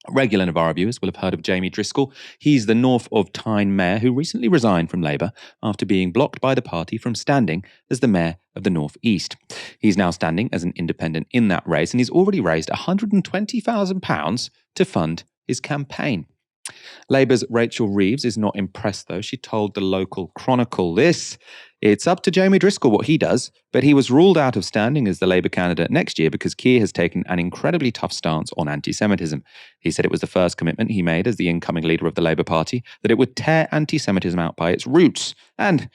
Regular Novara viewers will have heard of Jamie Driscoll. He's the North of Tyne mayor who recently resigned from Labour after being blocked by the party from standing as the mayor of the North East. He's now standing as an independent in that race, and he's already raised £120,000 to fund his campaign. Labour's Rachel Reeves is not impressed, though. She told the local Chronicle this: "It's up to Jamie Driscoll what he does, but he was ruled out of standing as the Labour candidate next year because Keir has taken an incredibly tough stance on anti-Semitism. He said it was the first commitment he made as the incoming leader of the Labour Party, that it would tear anti-Semitism out by its roots. And,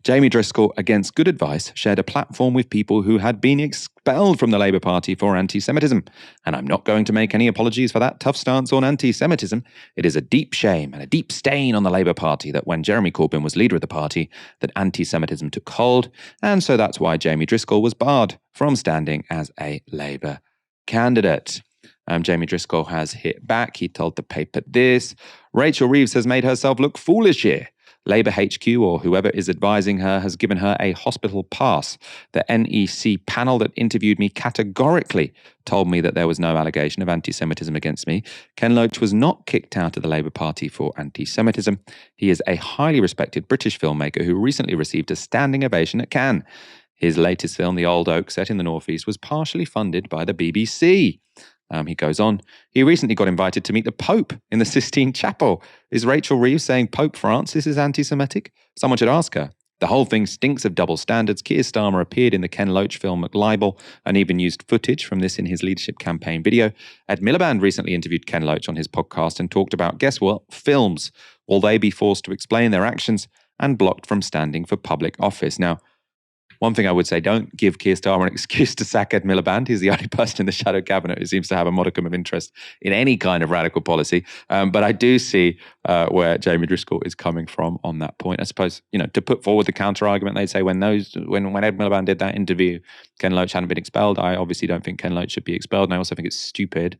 Jamie Driscoll, against good advice, shared a platform with people who had been expelled from the Labour Party for anti-Semitism. And I'm not going to make any apologies for that tough stance on anti-Semitism. It is a deep shame and a deep stain on the Labour Party that when Jeremy Corbyn was leader of the party, that anti-Semitism took hold, and so that's why Jamie Driscoll was barred from standing as a Labour candidate." Jamie Driscoll has hit back. He told the paper this: "Rachel Reeves has made herself look foolish here. Labour HQ or whoever is advising her has given her a hospital pass. The NEC panel that interviewed me categorically told me that there was no allegation of anti-Semitism against me. Ken Loach was not kicked out of the Labour Party for anti-Semitism. He is a highly respected British filmmaker who recently received a standing ovation at Cannes. His latest film, The Old Oak, set in the North East, was partially funded by the BBC." He goes on, "He recently got invited to meet the Pope in the Sistine Chapel. Is Rachel Reeves saying Pope Francis is anti-Semitic? Someone should ask her. The whole thing stinks of double standards. Keir Starmer appeared in the Ken Loach film McLibel and even used footage from this in his leadership campaign video. Ed Miliband recently interviewed Ken Loach on his podcast and talked about, guess what, films. Will they be forced to explain their actions and blocked from standing for public office?" Now, one thing I would say, don't give Keir Starmer an excuse to sack Ed Miliband. He's the only person in the shadow cabinet who seems to have a modicum of interest in any kind of radical policy. But I do see where Jamie Driscoll is coming from on that point. I suppose, to put forward the counter argument, they'd say when Ed Miliband did that interview, Ken Loach hadn't been expelled. I obviously don't think Ken Loach should be expelled. And I also think it's stupid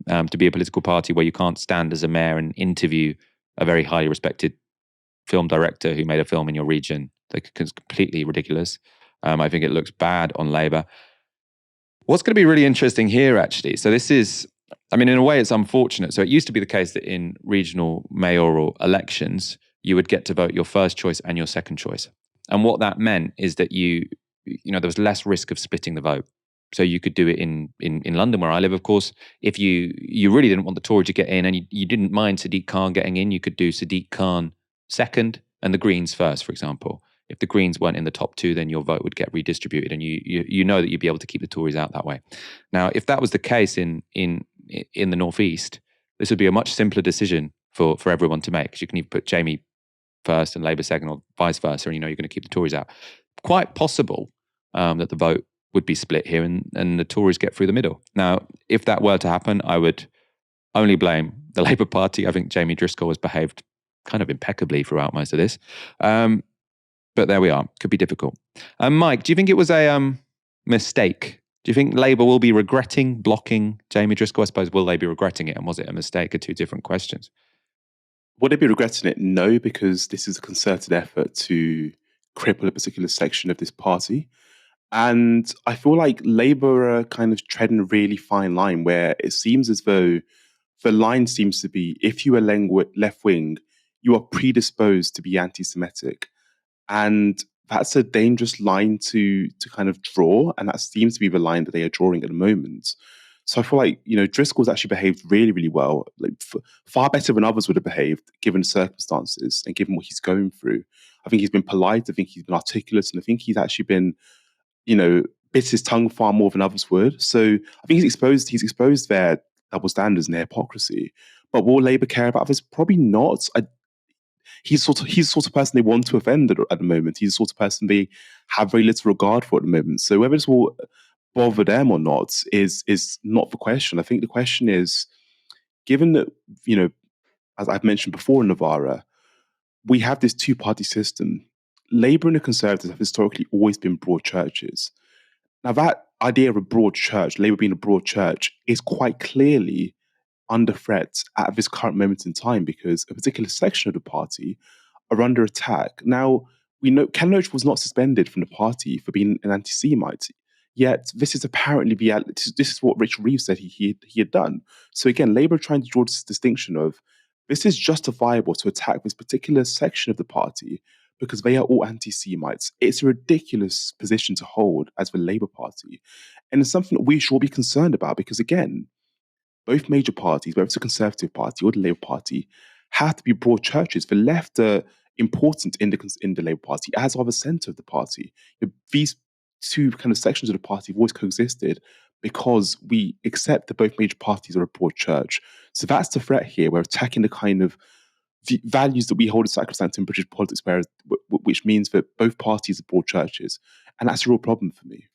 to be a political party where you can't stand as a mayor and interview a very highly respected film director who made a film in your region. It's completely ridiculous. I think it looks bad on Labour. What's going to be really interesting here, actually, so this is, in a way it's unfortunate. So it used to be the case that in regional mayoral elections, you would get to vote your first choice and your second choice. And what that meant is that there was less risk of splitting the vote. So you could do it in London, where I live, of course. If you really didn't want the Tory to get in and you didn't mind Sadiq Khan getting in, you could do Sadiq Khan second and the Greens first, for example. If the Greens weren't in the top two, then your vote would get redistributed, and you know that you'd be able to keep the Tories out that way. Now, if that was the case in the North East, this would be a much simpler decision for everyone to make, because you can either put Jamie first and Labour second, or vice versa, and you're going to keep the Tories out. Quite possible that the vote would be split here, and the Tories get through the middle. Now, if that were to happen, I would only blame the Labour Party. I think Jamie Driscoll has behaved kind of impeccably throughout most of this. But there we are. Could be difficult. Mike, do you think it was a mistake? Do you think Labour will be regretting blocking Jamie Driscoll? I suppose, will they be regretting it? And was it a mistake? Are two different questions. Would they be regretting it? No, because this is a concerted effort to cripple a particular section of this party. And I feel like Labour are kind of treading a really fine line where it seems as though the line seems to be, if you are left wing, you are predisposed to be anti-Semitic. And that's a dangerous line to kind of draw. And that seems to be the line that they are drawing at the moment. So I feel like, Driscoll's actually behaved really, really well, like far better than others would have behaved given the circumstances and given what he's going through. I think he's been polite. I think he's been articulate. And I think he's actually been, bit his tongue far more than others would. So I think he's exposed their double standards and their hypocrisy. But will Labour care about this? Probably not. He's the sort of person they want to offend at the moment. He's the sort of person they have very little regard for at the moment. So whether this will bother them or not is not the question. I think the question is, given that, as I've mentioned before in Novara, we have this two-party system. Labour and the Conservatives have historically always been broad churches. Now that idea of a broad church, Labour being a broad church, is quite clearly under threat at this current moment in time because a particular section of the party are under attack. Now, we know Ken Loach was not suspended from the party for being an anti-Semite. Yet this is apparently this is what Richard Reeves said he had done. So again, Labour are trying to draw this distinction of this is justifiable to attack this particular section of the party because they are all anti-Semites. It's a ridiculous position to hold as the Labour Party. And it's something that we should all be concerned about because, again, both major parties, whether it's the Conservative Party or the Labour Party, have to be broad churches. The left are important in the Labour Party, as are the centre of the party. These two kind of sections of the party have always coexisted because we accept that both major parties are a broad church. So that's the threat here. We're attacking the kind of values that we hold as sacrosanct in British politics, which means that both parties are broad churches. And that's a real problem for me.